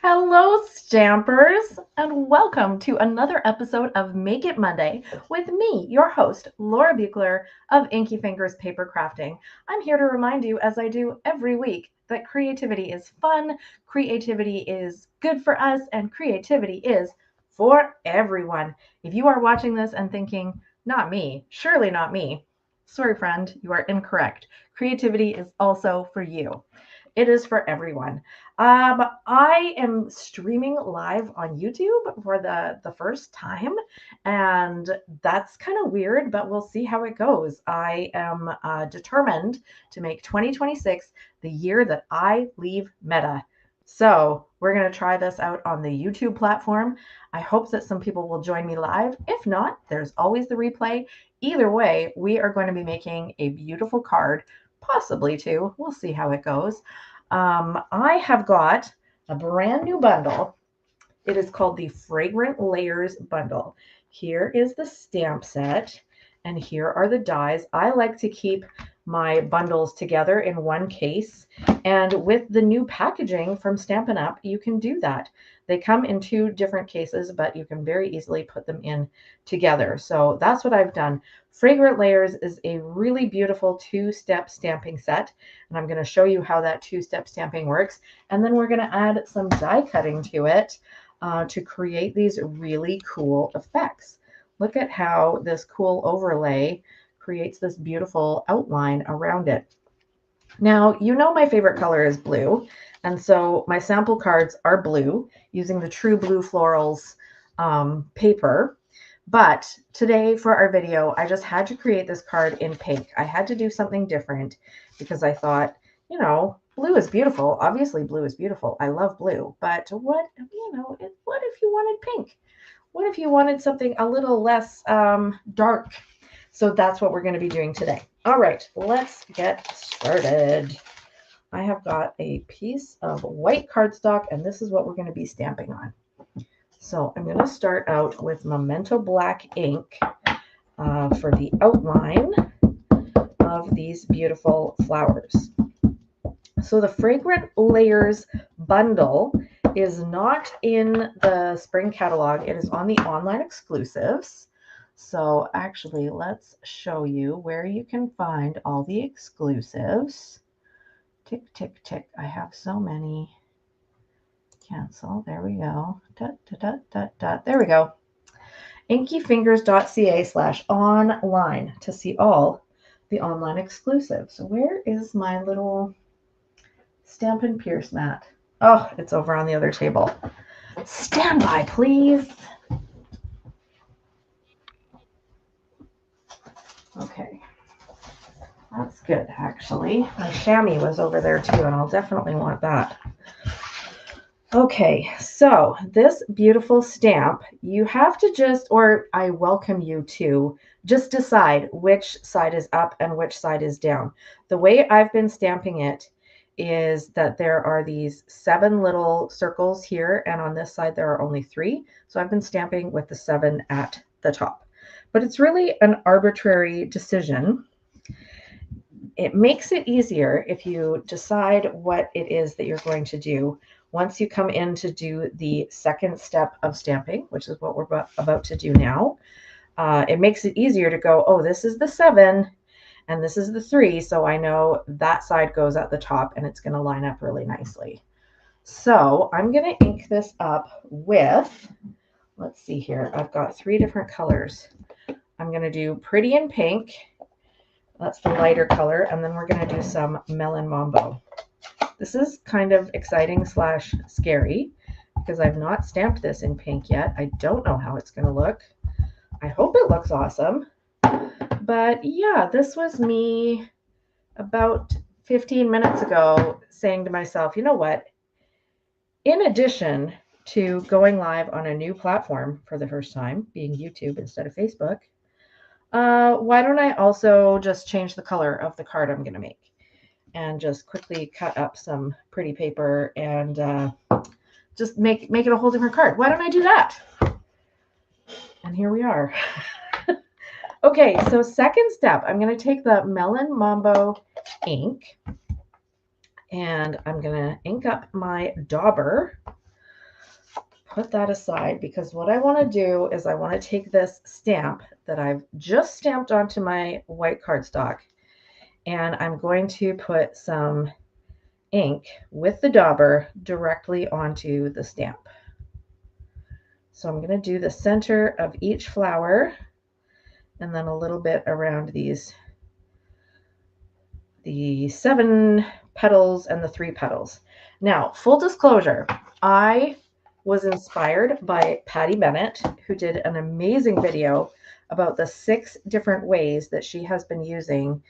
Hello, Stampers, and welcome to another episode of Make It Monday with me, your host, Laura Buechler of Inkyfingers Papercrafting. I'm here to remind you, as I do every week, that creativity is fun, creativity is good for us, and creativity is for everyone. If you are watching this and thinking, not me, surely not me, sorry, friend, you are incorrect. Creativity is also for you. It is for everyone. I am streaming live on YouTube for the first time, and that's kind of weird, but we'll see how it goes. I am determined to make 2026 the year that I leave Meta. So we're going to try this out on the YouTube platform. I hope that some people will join me live. If not, there's always the replay. Either way, we are going to be making a beautiful card, possibly two. We'll see how it goes. I have got a brand new bundle. It is called the Fragrant Layers bundle. Here is the stamp set, and here are the dies. I like to keep my bundles together in one case, and with the new packaging from Stampin Up, you can do that. They come in two different cases, but you can very easily put them in together. So that's what I've done. Fragrant Layers is a really beautiful two-step stamping set, and I'm going to show you how that two-step stamping works, and then we're going to add some die cutting to it to create these really cool effects. Look at how this cool overlay creates this beautiful outline around it. Now, you know my favorite color is blue, and so my sample cards are blue using the True Blue Florals paper. But today for our video, I just had to create this card in pink. I had to do something different because I thought, you know, blue is beautiful. Obviously, blue is beautiful. I love blue. But what if you wanted pink? What if you wanted something a little less dark? So that's what we're going to be doing today. All right, let's get started. I have got a piece of white cardstock, and this is what we're going to be stamping on. So I'm going to start out with Memento Black ink for the outline of these beautiful flowers. So the Fragrant Layers bundle is not in the spring catalog. It is on the online exclusives. So actually, let's show you where you can find all the exclusives. Tick, tick, tick. I have so many. Cancel. There we go. Dot, dot, dot, dot, dot. There we go. Inkyfingers.ca/online to see all the online exclusives. Where is my little Stampin' Pierce mat? Oh, it's over on the other table. Stand by, please. Okay. That's good, actually. My chamois was over there too, and I'll definitely want that. Okay, so this beautiful stamp, you have to just, or I welcome you to, just decide which side is up and which side is down. The way I've been stamping it is that there are these 7 little circles here, and on this side there are only 3. So I've been stamping with the 7 at the top. But it's really an arbitrary decision. It makes it easier if you decide what it is that you're going to do once you come in to do the second step of stamping, which is what we're about to do now. It makes it easier to go, oh, this is the 7 and this is the 3. So I know that side goes at the top and it's going to line up really nicely. So I'm going to ink this up with, let's see here. I've got 3 different colors. I'm going to do Pretty in Pink. That's the lighter color. And then we're going to do some Melon Mambo. This is kind of exciting / scary because I've not stamped this in pink yet. I don't know how it's going to look. I hope it looks awesome. But yeah, this was me about 15 minutes ago saying to myself, you know what? In addition to going live on a new platform for the first time, being YouTube instead of Facebook, why don't I also just change the color of the card I'm going to make? And just quickly cut up some pretty paper and just make it a whole different card. Why don't I do that? And here we are. Okay, so second step, I'm going to take the Melon Mambo ink and I'm going to ink up my dauber put that aside because what I want to do is I want to take this stamp that I've just stamped onto my white cardstock, and I'm going to put some ink with the dauber directly onto the stamp. So I'm going to do the center of each flower and then a little bit around the 7 petals and the 3 petals. Now, full disclosure, I was inspired by Patty Bennett, who did an amazing video about the 6 different ways that she has been using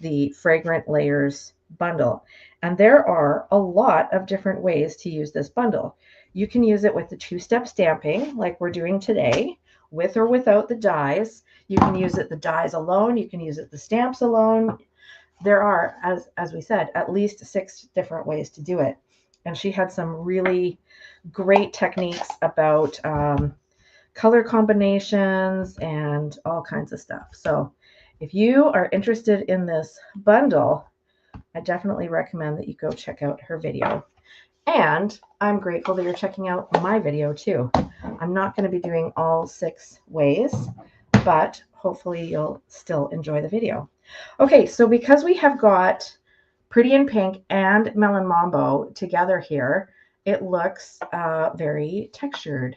the Fragrant Layers bundle. And there are a lot of different ways to use this bundle. You can use it with the 2-step stamping like we're doing today, with or without the dies. You can use it the dies alone. You can use it the stamps alone. There are, as we said, at least 6 different ways to do it. And she had some really great techniques about color combinations and all kinds of stuff. So if you are interested in this bundle, I definitely recommend that you go check out her video. And I'm grateful that you're checking out my video too. I'm not going to be doing all 6 ways, but hopefully you'll still enjoy the video. Okay, so because we have got Pretty in Pink and Melon Mambo together here, it looks very textured.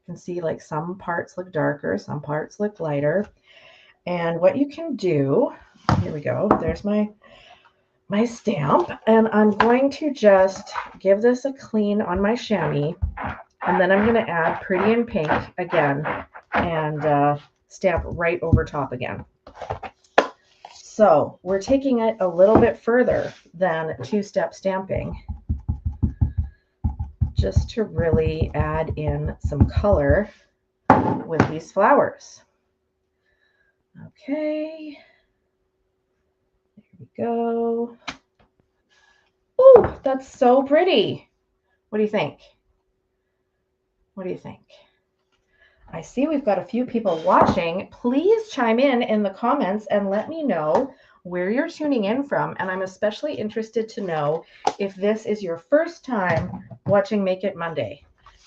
You can see like some parts look darker, some parts look lighter. And what you can do, here we go, there's my stamp, and I'm going to just give this a clean on my chamois, and then I'm going to add Pretty in Pink again and stamp right over top again. So we're taking it a little bit further than 2-step stamping, just to really add in some color with these flowers. Okay, there we go. Oh, that's so pretty. What do you think? What do you think? I see we've got a few people watching. Please chime in the comments and let me know where you're tuning in from. And I'm especially interested to know if this is your first time watching Make It Monday.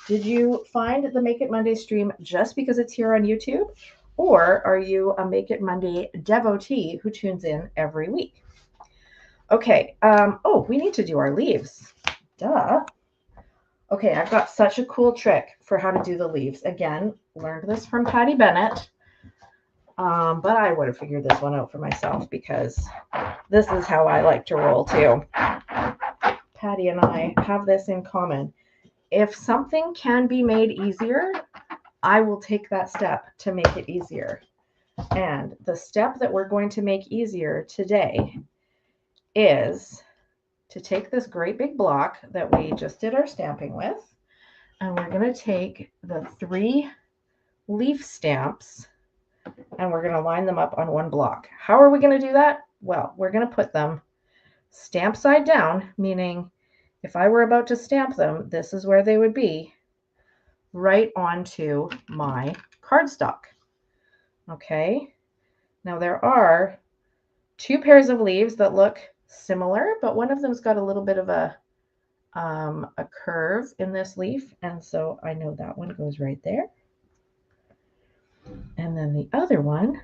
Did you find the Make It Monday stream just because it's here on YouTube? Or are you a Make It Monday devotee who tunes in every week? Okay. Oh, we need to do our leaves. Duh. Okay, I've got such a cool trick for how to do the leaves. Again, learned this from Patty Bennett, but I would have figured this one out for myself because this is how I like to roll too. Patty and I have this in common. If something can be made easier, I will take that step to make it easier. And the step that we're going to make easier today is to take this great big block that we just did our stamping with, and we're going to take the 3 leaf stamps and we're going to line them up on one block. How are we going to do that? Well, we're going to put them stamp side down, meaning if I were about to stamp them, this is where they would be, right onto my cardstock. Okay, now there are 2 pairs of leaves that look similar, but one of them's got a little bit of a curve in this leaf, and so I know that one goes right there. And then the other one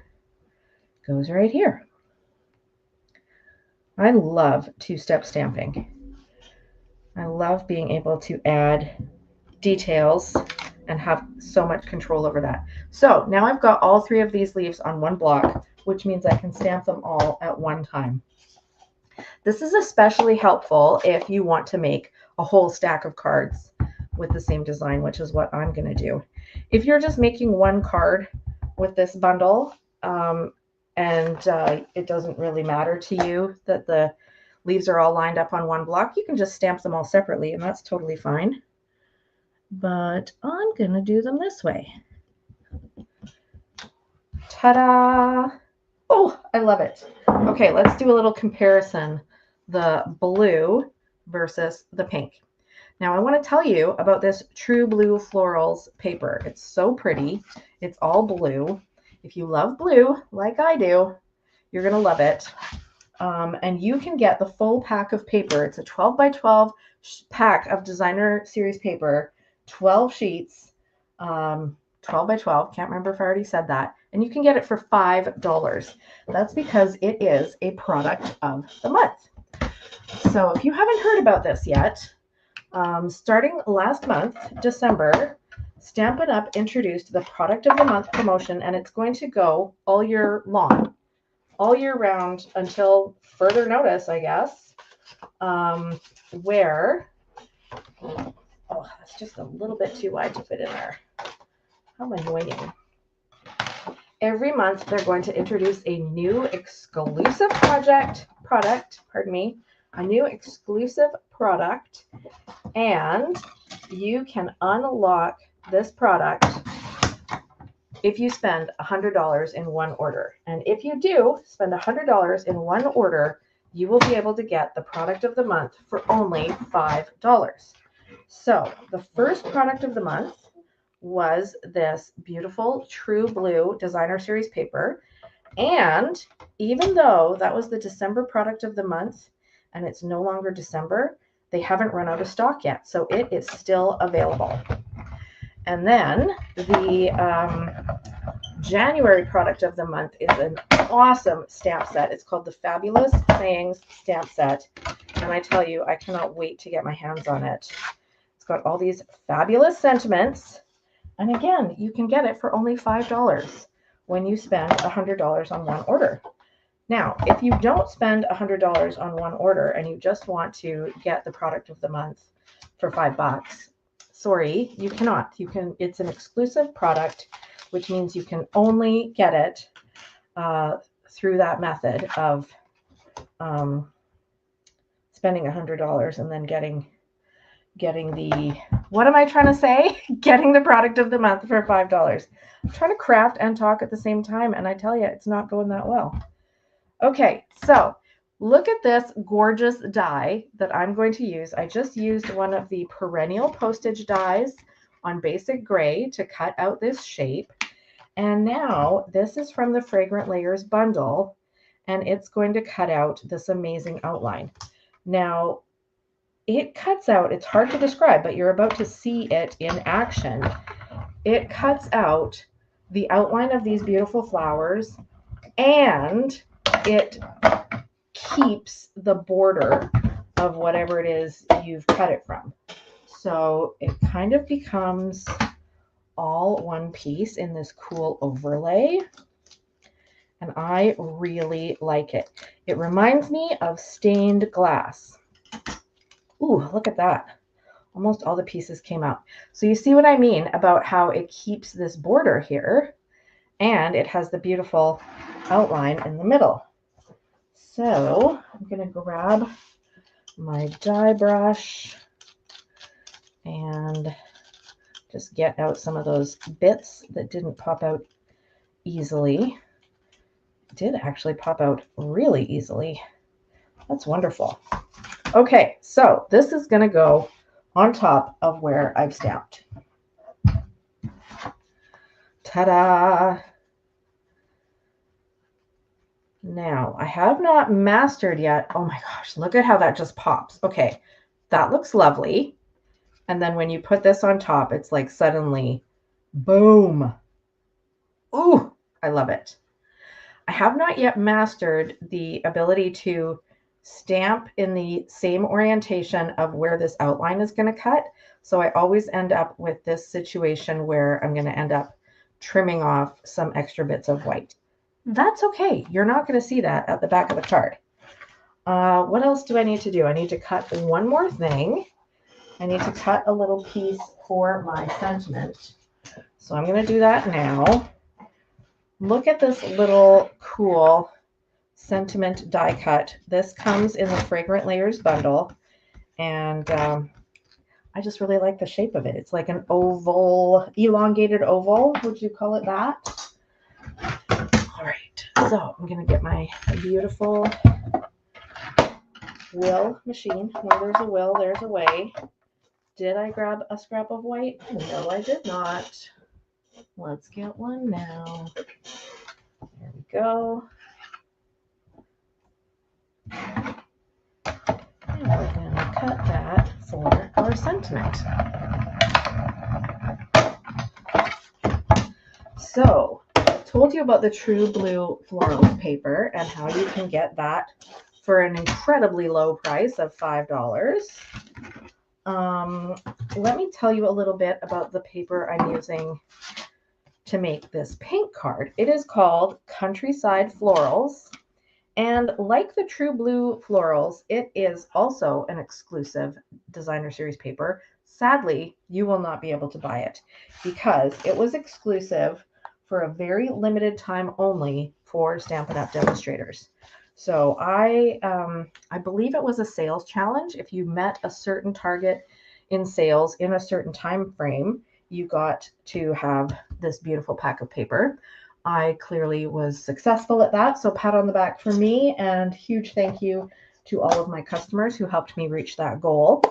goes right here. I love 2-step stamping. I love being able to add details and have so much control over that. So now I've got all 3 of these leaves on one block, which means I can stamp them all at one time. This is especially helpful if you want to make a whole stack of cards with the same design, which is what I'm going to do. If you're just making one card with this bundle and it doesn't really matter to you that the leaves are all lined up on one block, you can just stamp them all separately, and that's totally fine. But I'm going to do them this way. Ta-da! Oh, I love it. Okay, let's do a little comparison. The blue versus the pink. Now I want to tell you about this True Blue Florals paper. It's so pretty. It's all blue. If you love blue, like I do, you're going to love it. And you can get the full pack of paper. It's a 12 by 12 pack of designer series paper 12 sheets, 12 by 12. Can't remember if I already said that. And you can get it for $5. That's because it is a product of the month. So if you haven't heard about this yet, starting last month, December, Stampin' Up introduced the product of the month promotion, and it's going to go all year long, all year round until further notice, I guess, where, oh, that's just a little bit too wide to fit in there. How annoying. Every month, they're going to introduce a new exclusive product, a new exclusive product, and you can unlock this product if you spend $100 in one order. And if you do spend $100 in one order, you will be able to get the product of the month for only $5. So the first product of the month was this beautiful True Blue Designer Series paper. And even though that was the December product of the month and it's no longer December, they haven't run out of stock yet. So it is still available. And then the January product of the month is an awesome stamp set. It's called the Fabulous Sayings Stamp Set. And I tell you, I cannot wait to get my hands on it. It's got all these fabulous sentiments. And again, you can get it for only $5 when you spend $100 on one order. Now, if you don't spend $100 on one order and you just want to get the product of the month for $5, sorry, you cannot. It's an exclusive product, which means you can only get it through that method of spending $100 and then getting the, what am I trying to say? Getting the product of the month for $5. I'm trying to craft and talk at the same time, and I tell you, it's not going that well. Okay, so look at this gorgeous die that I'm going to use. I just used one of the perennial postage dies on basic gray to cut out this shape. And now this is from the Fragrant Layers bundle, and it's going to cut out this amazing outline. Now, it cuts out, it's hard to describe, but you're about to see it in action. It cuts out the outline of these beautiful flowers, and it keeps the border of whatever it is you've cut it from. So it kind of becomes all one piece in this cool overlay. And I really like it. It reminds me of stained glass. Ooh, look at that. Almost all the pieces came out. So you see what I mean about how it keeps this border here, and it has the beautiful outline in the middle. So I'm going to grab my die brush and just get out some of those bits that didn't pop out easily. It did actually pop out really easily. That's wonderful. Okay, so this is going to go on top of where I've stamped. Ta-da! Now, I have not mastered yet. Oh my gosh, look at how that just pops. Okay, that looks lovely. And then when you put this on top, it's like suddenly, boom. Ooh, I love it. I have not yet mastered the ability to stamp in the same orientation of where this outline is going to cut. So I always end up with this situation where I'm going to end up trimming off some extra bits of white. That's okay. You're not going to see that at the back of the card. What else do I need to do? I need to cut one more thing. I need to cut a little piece for my sentiment. So I'm going to do that now. Look at this little cool sentiment die cut. This comes in the Fragrant Layers bundle, and I just really like the shape of it. It's like an oval, elongated oval. Would you call it that? All right, so I'm going to get my beautiful will machine. Where there's a will, there's a way. Did I grab a scrap of white? No, I did not. Let's get one now. There we go. And we're going to cut that for our sentiment. So I told you about the True Blue Florals paper and how you can get that for an incredibly low price of $5. Let me tell you a little bit about the paper I'm using to make this pink card. It is called Countryside Florals. And like the True Blue Florals, it is also an exclusive designer series paper. Sadly, you will not be able to buy it because it was exclusive for a very limited time only for Stampin' Up! Demonstrators. So I believe it was a sales challenge. If you met a certain target in sales in a certain time frame, you got to have this beautiful pack of paper. I clearly was successful at that, so pat on the back for me, and huge thank you to all of my customers who helped me reach that goal.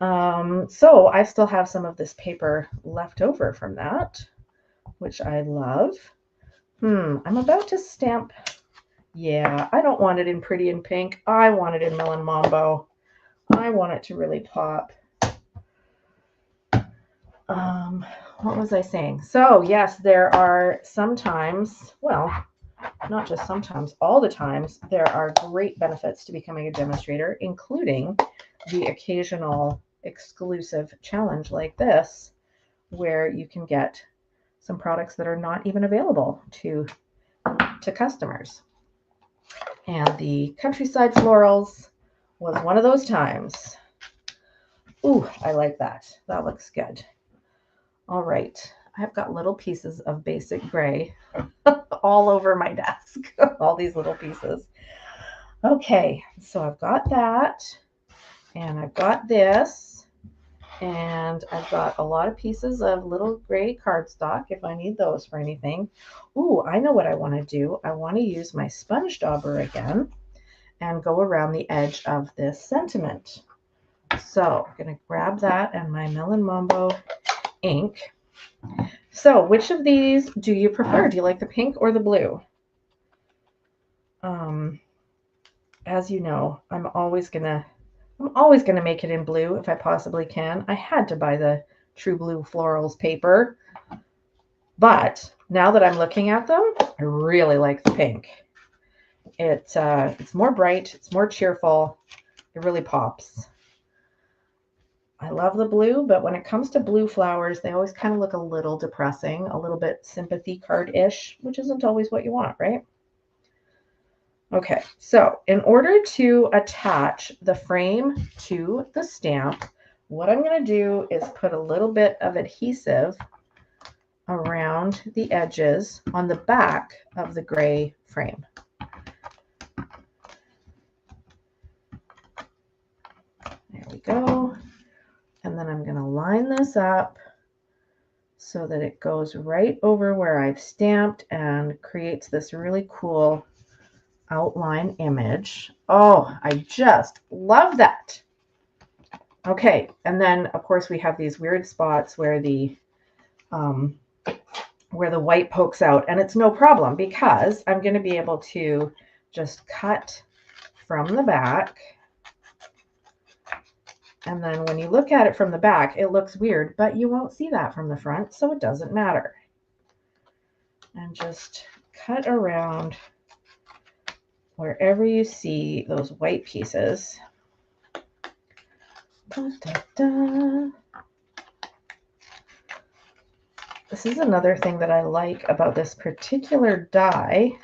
So I still have some of this paper left over from that, which I love. I'm about to stamp. Yeah, I don't want it in Pretty in Pink. I want it in Melon Mambo. I want it to really pop. What was I saying? So yes, there are sometimes, well, not just sometimes, all the times, there are great benefits to becoming a demonstrator, including the occasional exclusive challenge like this, where you can get some products that are not even available to customers. And the Countryside Florals was one of those times. Ooh, I like that. That looks good. All right. I've got little pieces of basic gray all over my desk. All these little pieces. Okay, so I've got that, and I've got this, and I've got a lot of pieces of little gray cardstock if I need those for anything. Ooh, I know what I want to do. I want to use my sponge dauber again and go around the edge of this sentiment. So I'm going to grab that and my Melon Mambo ink. So which of these do you prefer? Do you like the pink or the blue? As you know, I'm always gonna make it in blue if I possibly can. I had to buy the True Blue Florals paper, but now that I'm looking at them, I really like the pink. It's more bright, it's more cheerful, it really pops. I love the blue, but when it comes to blue flowers, they always kind of look a little depressing, a little bit sympathy card-ish, which isn't always what you want, right? Okay, so in order to attach the frame to the stamp, what I'm going to do is put a little bit of adhesive around the edges on the back of the gray frame. There we go. And then I'm going to line this up so that it goes right over where I've stamped and creates this really cool outline image. Oh, I just love that. Okay, and then of course we have these weird spots where the white pokes out, and it's no problem because I'm going to be able to just cut from the back. And then when you look at it from the back, it looks weird, but you won't see that from the front, so it doesn't matter. And just cut around wherever you see those white pieces. Da, da, da. This is another thing that I like about this particular die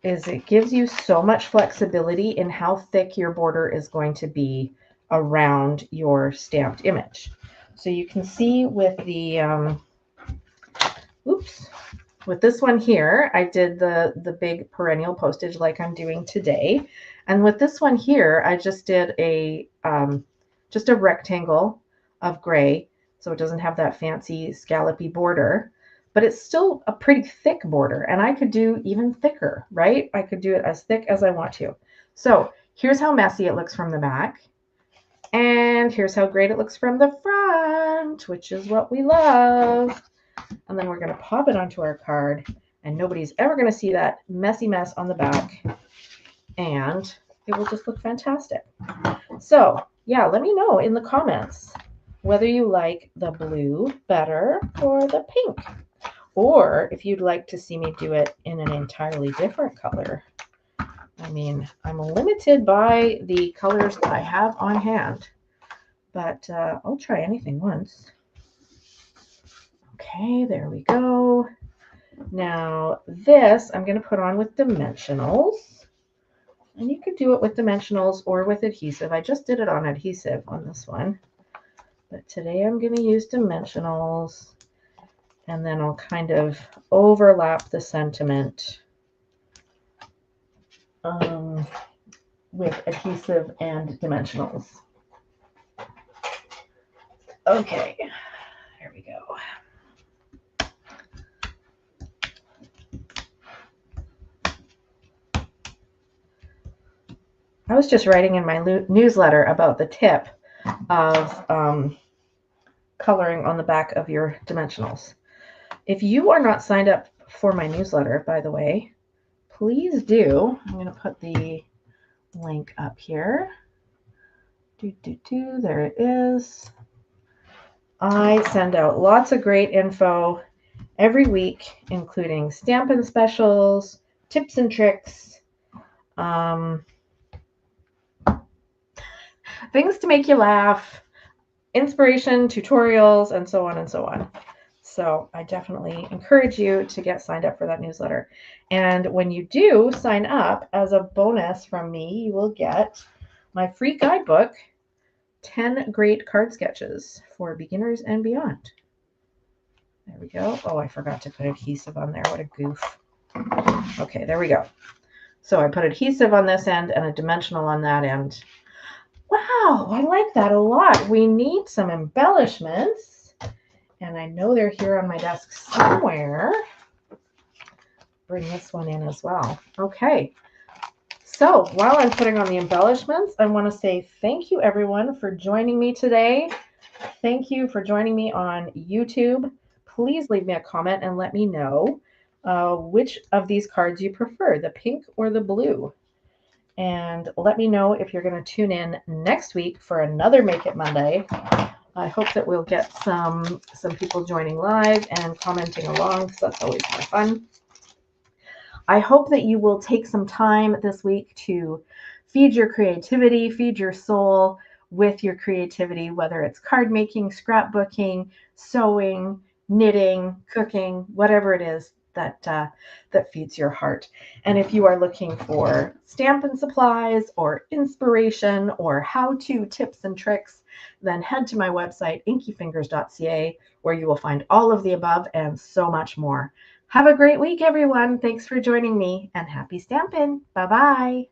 is it gives you so much flexibility in how thick your border is going to be around your stamped image. So you can see with the, with this one here, I did the big perennial postage like I'm doing today. And with this one here, I just did a rectangle of gray. So it doesn't have that fancy scallopy border, but it's still a pretty thick border, and I could do even thicker, right? I could do it as thick as I want to. So here's how messy it looks from the back, and here's how great it looks from the front, which is what we love. And then we're going to pop it onto our card, and nobody's ever going to see that messy mess on the back, and it will just look fantastic. So yeah, let me know in the comments whether you like the blue better or the pink, or if you'd like to see me do it in an entirely different color. I mean, I'm limited by the colors that I have on hand, but I'll try anything once. Okay, there we go. Now this I'm going to put on with dimensionals, and you could do it with dimensionals or with adhesive. I just did it on adhesive on this one, but today I'm going to use dimensionals, and then I'll kind of overlap the sentiment with adhesive and dimensionals. Okay, there we go. I was just writing in my newsletter about the tip of coloring on the back of your dimensionals. If you are not signed up for my newsletter, by the way, please do. I'm going to put the link up here. There it is. I send out lots of great info every week, including Stampin' specials, tips and tricks, things to make you laugh, inspiration, tutorials, and so on and so on. So I definitely encourage you to get signed up for that newsletter. And when you do sign up, as a bonus from me, you will get my free guidebook, 10 Great Card Sketches for Beginners and Beyond. There we go. Oh, I forgot to put adhesive on there. What a goof. Okay, there we go. So I put adhesive on this end and a dimensional on that end. Wow, I like that a lot. We need some embellishments, and I know they're here on my desk somewhere. Bring this one in as well. Okay, so while I'm putting on the embellishments, I want to say thank you everyone for joining me today. Thank you for joining me on YouTube. Please leave me a comment and let me know which of these cards you prefer, the pink or the blue. And let me know if you're going to tune in next week for another Make It Monday. I hope that we'll get some people joining live and commenting along, because that's always more fun. I hope that you will take some time this week to feed your creativity, feed your soul with your creativity, whether it's card making, scrapbooking, sewing, knitting, cooking, whatever it is that feeds your heart. And if you are looking for Stampin' supplies or inspiration or how-to tips and tricks, then head to my website, inkyfingers.ca, where you will find all of the above and so much more. Have a great week, everyone. Thanks for joining me, and happy Stampin'. Bye-bye.